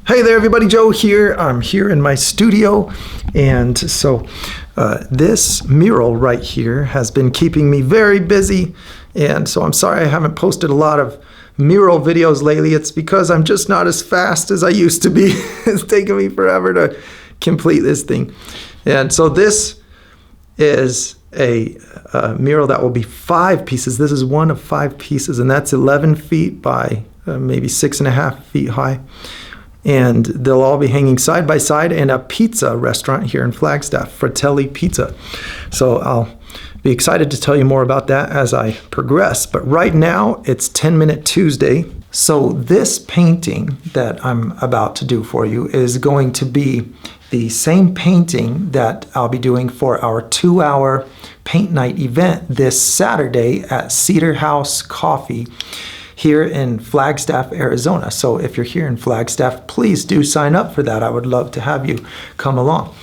Hey there everybody, Joe here. I'm here in my studio, and so this mural right here has been keeping me very busy, and so I'm sorry I haven't posted a lot of mural videos lately. It's because I'm just not as fast as I used to be. It's taken me forever to complete this thing. And so this is a mural that will be 5 pieces. This is one of 5 pieces, and that's 11 feet by maybe 6.5 feet high. And they'll all be hanging side by side in a pizza restaurant here in Flagstaff, Fratelli Pizza. So I'll be excited to tell you more about that as I progress. But right now, it's 10 Minute Tuesday. So this painting that I'm about to do for you is going to be the same painting that I'll be doing for our 2-hour paint night event this Saturday at Cedar House Coffee here in Flagstaff, Arizona. So if you're here in Flagstaff, please do sign up for that. I would love to have you come along.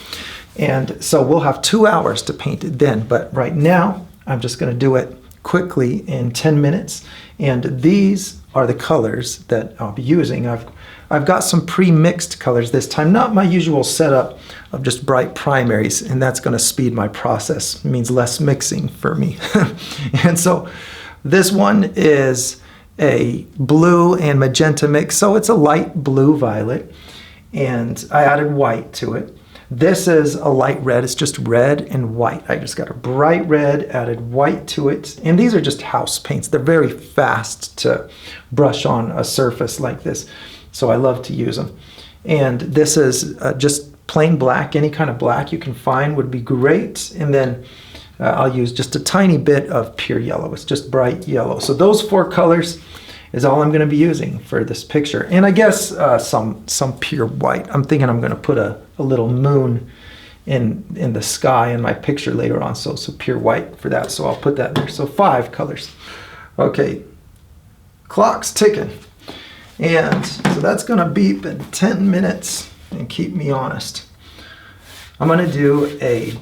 And so we'll have 2 hours to paint it then, but right now I'm just going to do it quickly in 10 minutes. And these are the colors that I'll be using. I've got some pre-mixed colors this time, not my usual setup of just bright primaries, and that's going to speed my process. It means less mixing for me. And so this one is a blue and magenta mix, so it's a light blue violet, and I added white to it. This is a light red. It's just red and white. I just got a bright red, added white to it, and these are just house paints. They're very fast to brush on a surface like this, so I love to use them. And this is just plain black. Any kind of black you can find would be great. And then I'll use just a tiny bit of pure yellow. It's just bright yellow. So those 4 colors is all I'm going to be using for this picture. And I guess some pure white. I'm thinking I'm going to put a little moon in the sky in my picture later on. So pure white for that. So I'll put that there. So 5 colors. Okay, clock's ticking. And so that's going to beep in 10 minutes and keep me honest. I'm going to do a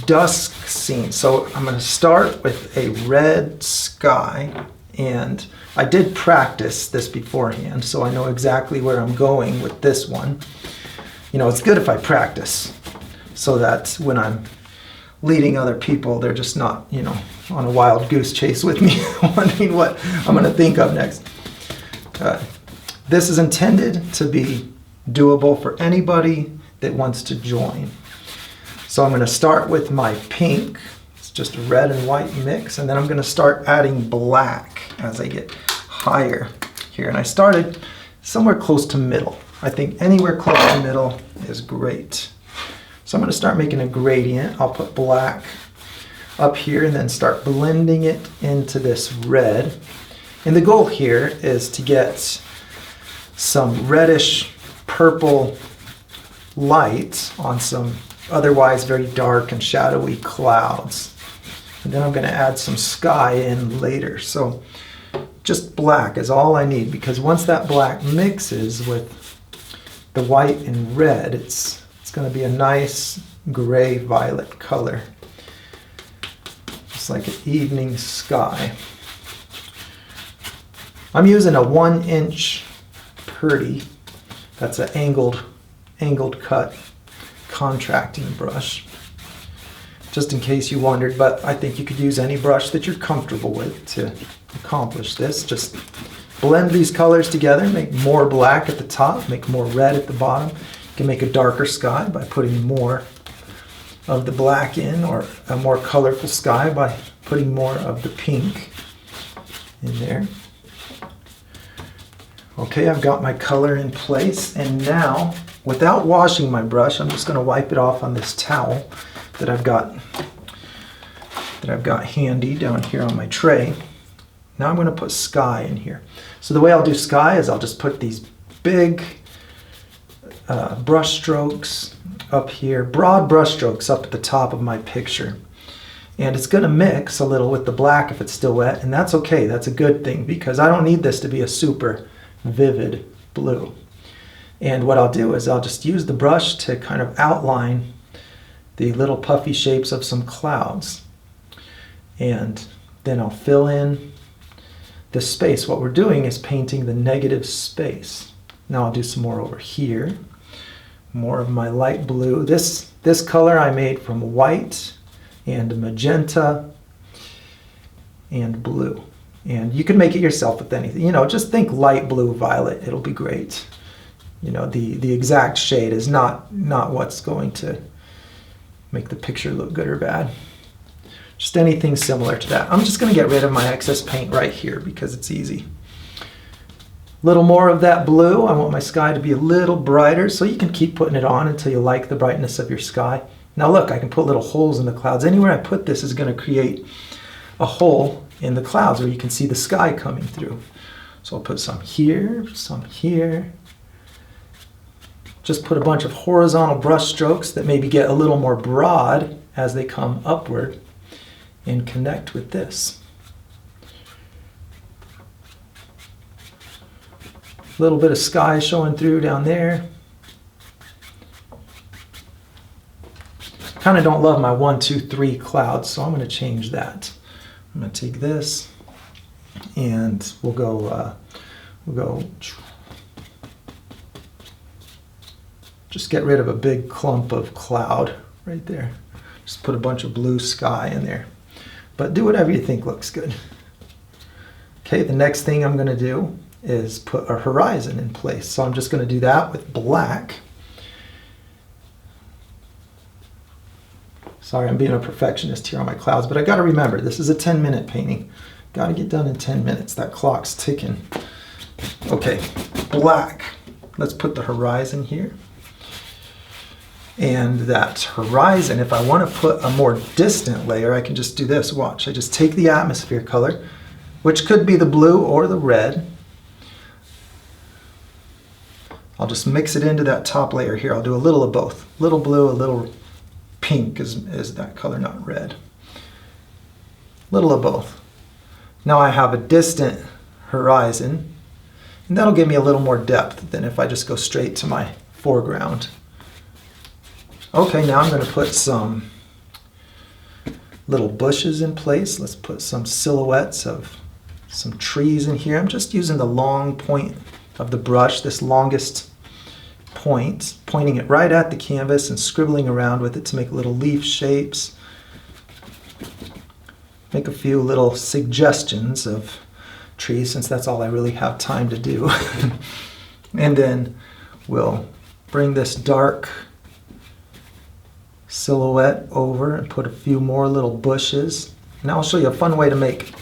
dusk scene. So I'm going to start with a red sky, and I did practice this beforehand, so I know exactly where I'm going with this one. You know, it's good if I practice so that when I'm leading other people, they're just not, you know, on a wild goose chase with me wondering what I'm going to think of next. This is intended to be doable for anybody that wants to join. So I'm going to start with my pink. It's just a red and white mix, and then I'm going to start adding black as I get higher here. And I started somewhere close to middle. I think anywhere close to middle is great. So I'm going to start making a gradient. I'll put black up here and then start blending it into this red. And the goal here is to get some reddish purple light on some otherwise very dark and shadowy clouds. And then I'm going to add some sky in later. So just black is all I need, because once that black mixes with the white and red, it's going to be a nice gray violet color, just like an evening sky. I'm using a 1-inch Purdy. That's an angled cut contracting brush, just in case you wondered, but I think you could use any brush that you're comfortable with to accomplish this. Just blend these colors together, make more black at the top, make more red at the bottom. You can make a darker sky by putting more of the black in, or a more colorful sky by putting more of the pink in there. Okay, I've got my color in place, and now, without washing my brush, I'm just going to wipe it off on this towel that I've got handy down here on my tray. Now I'm going to put sky in here. So the way I'll do sky is I'll just put these big brush strokes up here, broad brush strokes up at the top of my picture. And it's going to mix a little with the black if it's still wet, and that's okay. That's a good thing, because I don't need this to be a super vivid blue. And what I'll do is I'll just use the brush to kind of outline the little puffy shapes of some clouds. And then I'll fill in the space. What we're doing is painting the negative space. Now I'll do some more over here. More of my light blue. This color I made from white and magenta and blue. And you can make it yourself with anything. You know, just think light blue, violet. It'll be great. You know, the exact shade is not what's going to make the picture look good or bad. Just anything similar to that. I'm just going to get rid of my excess paint right here because it's easy. A little more of that blue. I want my sky to be a little brighter, so you can keep putting it on until you like the brightness of your sky. Now look, I can put little holes in the clouds. Anywhere I put this is going to create a hole in the clouds where you can see the sky coming through. So I'll put some here, some here. Just put a bunch of horizontal brush strokes that maybe get a little more broad as they come upward and connect with this. A little bit of sky showing through down there. Kind of don't love my 1, 2, 3 clouds, so I'm going to change that. I'm going to take this and we'll go just get rid of a big clump of cloud right there. Just put a bunch of blue sky in there. But do whatever you think looks good. Okay, the next thing I'm going to do is put a horizon in place. So I'm just going to do that with black. Sorry, I'm being a perfectionist here on my clouds, but I got to remember, this is a 10-minute painting. Got to get done in 10 minutes. That clock's ticking. Okay, black. Let's put the horizon here. And that horizon, if I want to put a more distant layer, I can just do this. Watch, I just take the atmosphere color, which could be the blue or the red. I'll just mix it into that top layer here. I'll do a little of both. A little blue, a little pink is that color, not red. A little of both. Now I have a distant horizon, and that'll give me a little more depth than if I just go straight to my foreground. Okay, now I'm going to put some little bushes in place. Let's put some silhouettes of some trees in here. I'm just using the long point of the brush, this longest point, pointing it right at the canvas and scribbling around with it to make little leaf shapes. Make a few little suggestions of trees, since that's all I really have time to do. And then we'll bring this dark silhouette over and put a few more little bushes. Now I'll show you a fun way to make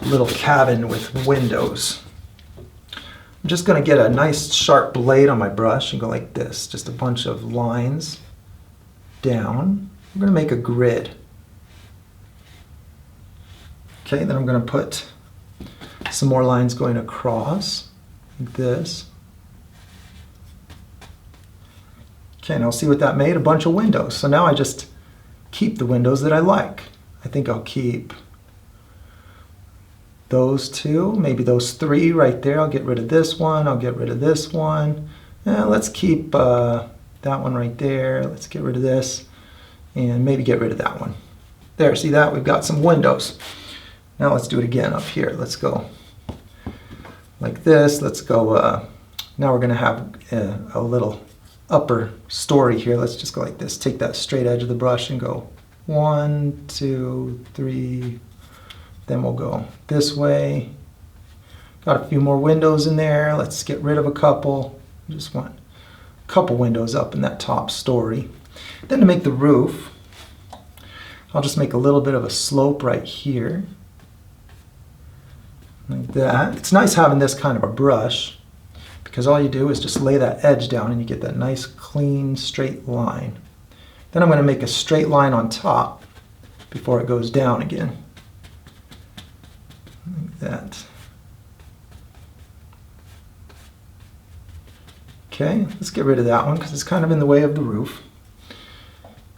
a little cabin with windows. I'm just going to get a nice sharp blade on my brush and go like this, just a bunch of lines down. I'm going to make a grid. Okay, then I'm going to put some more lines going across like this. Okay, now see what that made? A bunch of windows. So now I just keep the windows that I like. I think I'll keep those two, maybe those 3 right there. I'll get rid of this one, I'll get rid of this one. Let's keep that one right there. Let's get rid of this and maybe get rid of that one. There, see that? We've got some windows. Now let's do it again up here. Let's go like this. Let's go, now we're gonna have a little upper story here. Let's just go like this. Take that straight edge of the brush and go 1, 2, 3. Then we'll go this way. Got a few more windows in there. Let's get rid of a couple. Just want a couple windows up in that top story. Then to make the roof, I'll just make a little bit of a slope right here. Like that. It's nice having this kind of a brush, because all you do is just lay that edge down and you get that nice clean straight line. Then I'm going to make a straight line on top before it goes down again. Like that. Okay, let's get rid of that one because it's kind of in the way of the roof.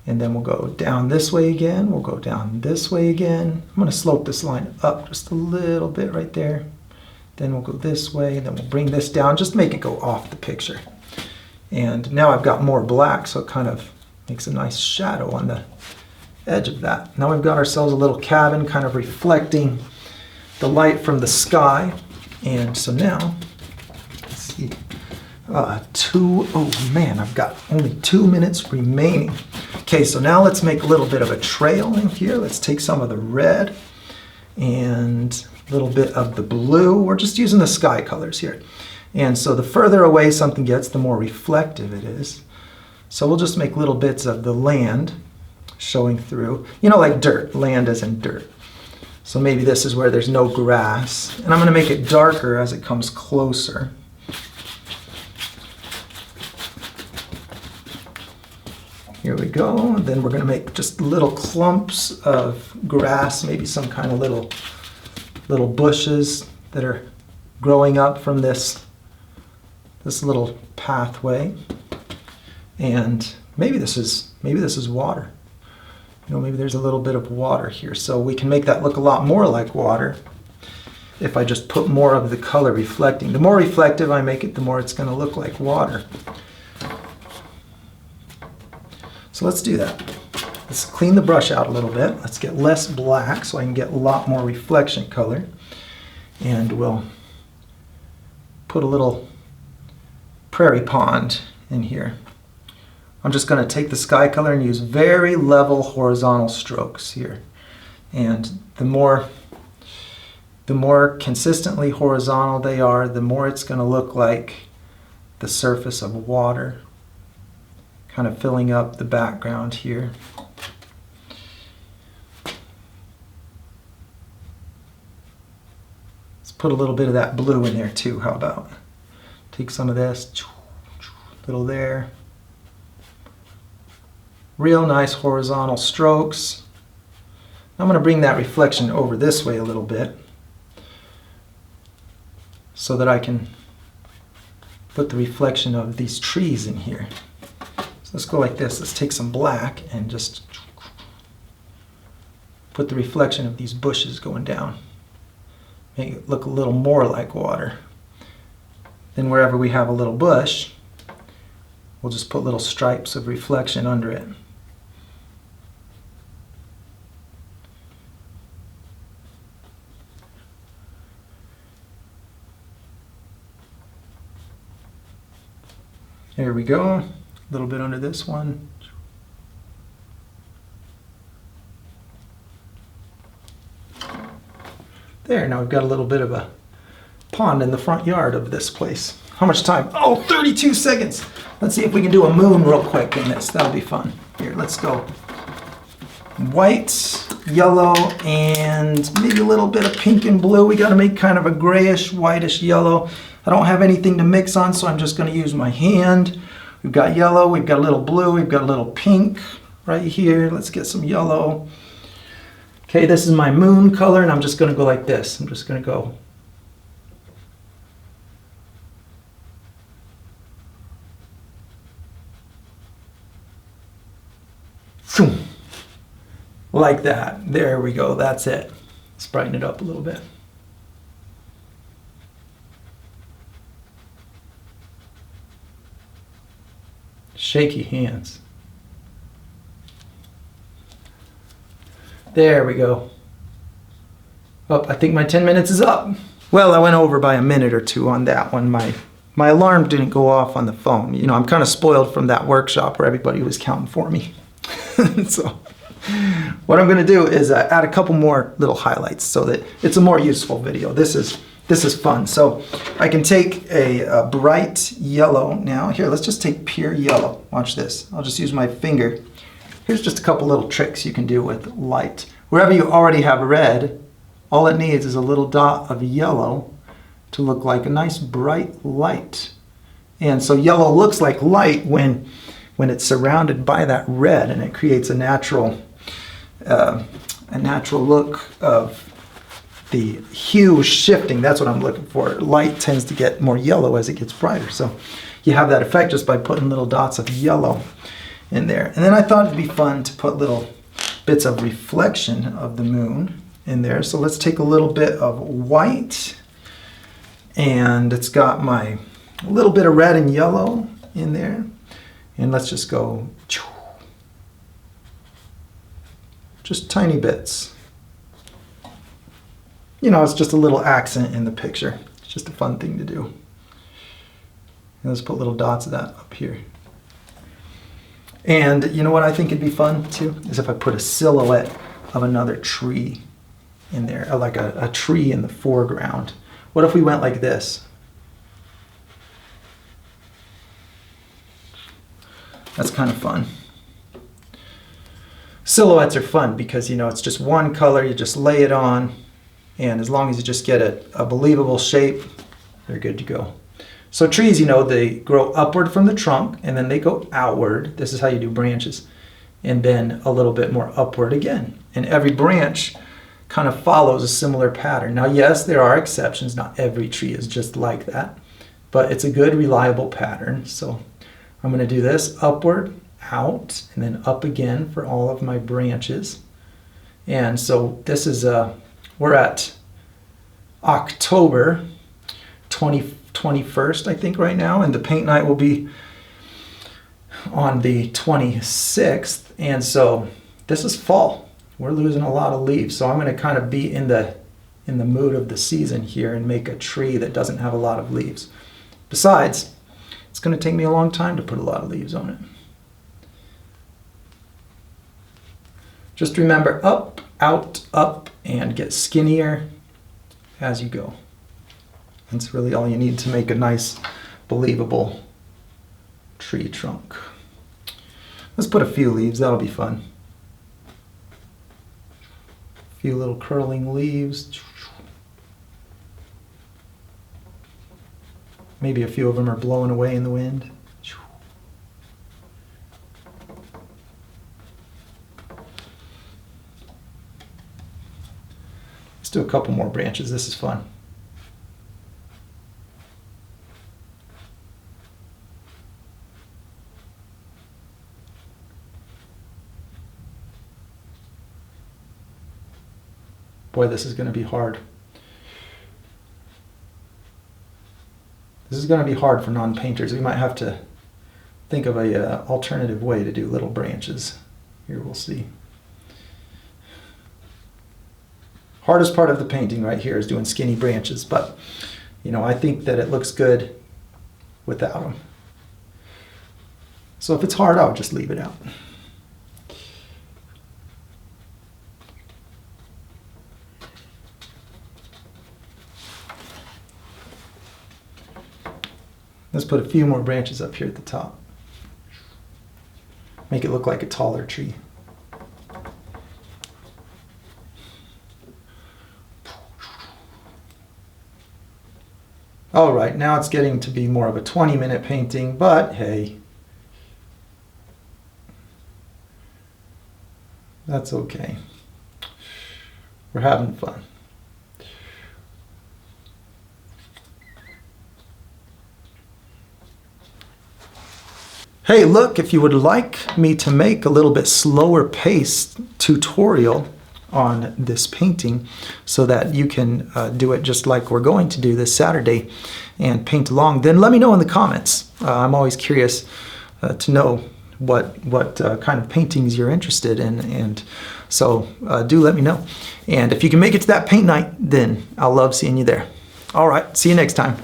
And then we'll go down this way again. We'll go down this way again. I'm going to slope this line up just a little bit right there. Then we'll go this way, then we'll bring this down, just make it go off the picture. And now I've got more black, so it kind of makes a nice shadow on the edge of that. Now we've got ourselves a little cabin kind of reflecting the light from the sky. And so now, let's see, Oh man, I've got only 2 minutes remaining. Okay, so now let's make a little bit of a trail in here. Let's take some of the red and a little bit of the blue. We're just using the sky colors here. And so the further away something gets, the more reflective it is. So we'll just make little bits of the land showing through. You know, like dirt, land as in dirt. So maybe this is where there's no grass. And I'm going to make it darker as it comes closer. Here we go. And then we're going to make just little clumps of grass, maybe some kind of little bushes that are growing up from this little pathway. And maybe this is water. You know, maybe there's a little bit of water here. So we can make that look a lot more like water if I just put more of the color reflecting. The more reflective I make it, the more it's going to look like water. So let's do that. Let's clean the brush out a little bit. Let's get less black so I can get a lot more reflection color. And we'll put a little prairie pond in here. I'm just going to take the sky color and use very level horizontal strokes here. And the more consistently horizontal they are, the more it's going to look like the surface of water, kind of filling up the background here. Let's put a little bit of that blue in there too. How about? Take some of this, little there. Real nice horizontal strokes. I'm going to bring that reflection over this way a little bit so that I can put the reflection of these trees in here. So let's go like this. Let's take some black and just put the reflection of these bushes going down. Make it look a little more like water. Then wherever we have a little bush, we'll just put little stripes of reflection under it. There we go. A little bit under this one. There, now we've got a little bit of a pond in the front yard of this place. How much time? Oh, 32 seconds. Let's see if we can do a moon real quick in this. That'll be fun. Here, let's go. White, yellow, and maybe a little bit of pink and blue. We got to make kind of a grayish, whitish yellow. I don't have anything to mix on, so I'm just going to use my hand. We've got yellow, we've got a little blue, we've got a little pink right here. Let's get some yellow. Okay, this is my moon color, and I'm just going to go like this. I'm just going to go. Like that. There we go. That's it. Let's brighten it up a little bit. Shaky hands. There we go. Oh, I think my 10 minutes is up. Well, I went over by a minute or two on that one. My alarm didn't go off on the phone. You know, I'm kind of spoiled from that workshop where everybody was counting for me. So what I'm going to do is add a couple more little highlights so that it's a more useful video. This is fun. So I can take a bright yellow now. Here, let's just take pure yellow. Watch this. I'll just use my finger. Here's just a couple little tricks you can do with light. Wherever you already have red, all it needs is a little dot of yellow to look like a nice bright light. And so yellow looks like light when it's surrounded by that red, and it creates a natural look of the hue shifting. That's what I'm looking for. Light tends to get more yellow as it gets brighter. So you have that effect just by putting little dots of yellow in there. And then I thought it'd be fun to put little bits of reflection of the moon in there. So let's take a little bit of white, and it's got my little bit of red and yellow in there. And let's just go just tiny bits. You know, it's just a little accent in the picture. It's just a fun thing to do. And let's put little dots of that up here. And you know what I think it'd be fun too? Is if I put a silhouette of another tree in there, or like a tree in the foreground. What if we went like this? That's kind of fun. Silhouettes are fun because, you know, it's just one color, you just lay it on, and as long as you just get a believable shape, they're good to go. So trees, you know, they grow upward from the trunk and then they go outward. This is how you do branches. And then a little bit more upward again. And every branch kind of follows a similar pattern. Now, yes, there are exceptions. Not every tree is just like that, but it's a good, reliable pattern. So I'm going to do this upward, out, and then up again for all of my branches. And so this is, we're at October 21st, I think, right now, and the paint night will be on the 26th. And so this is fall. We're losing a lot of leaves, so I'm going to kind of be in the mood of the season here and make a tree that doesn't have a lot of leaves. Besides, it's going to take me a long time to put a lot of leaves on it. Just remember, up, out, up, and get skinnier as you go. That's really all you need to make a nice, believable tree trunk. Let's put a few leaves, that'll be fun. A few little curling leaves. Maybe a few of them are blowing away in the wind. Let's do a couple more branches, this is fun. Boy, this is going to be hard. This is going to be hard for non-painters. We might have to think of a alternative way to do little branches. Here we'll see. Hardest part of the painting right here is doing skinny branches, but you know, I think that it looks good without them. So if it's hard, I'll just leave it out. Let's put a few more branches up here at the top. Make it look like a taller tree. All right, now it's getting to be more of a 20-minute painting, but hey, that's okay. We're having fun. Hey, look, if you would like me to make a little bit slower paced tutorial on this painting so that you can do it just like we're going to do this Saturday and paint along, then let me know in the comments. I'm always curious to know what kind of paintings you're interested in, and so do let me know. And if you can make it to that paint night, then I'll love seeing you there. All right, see you next time.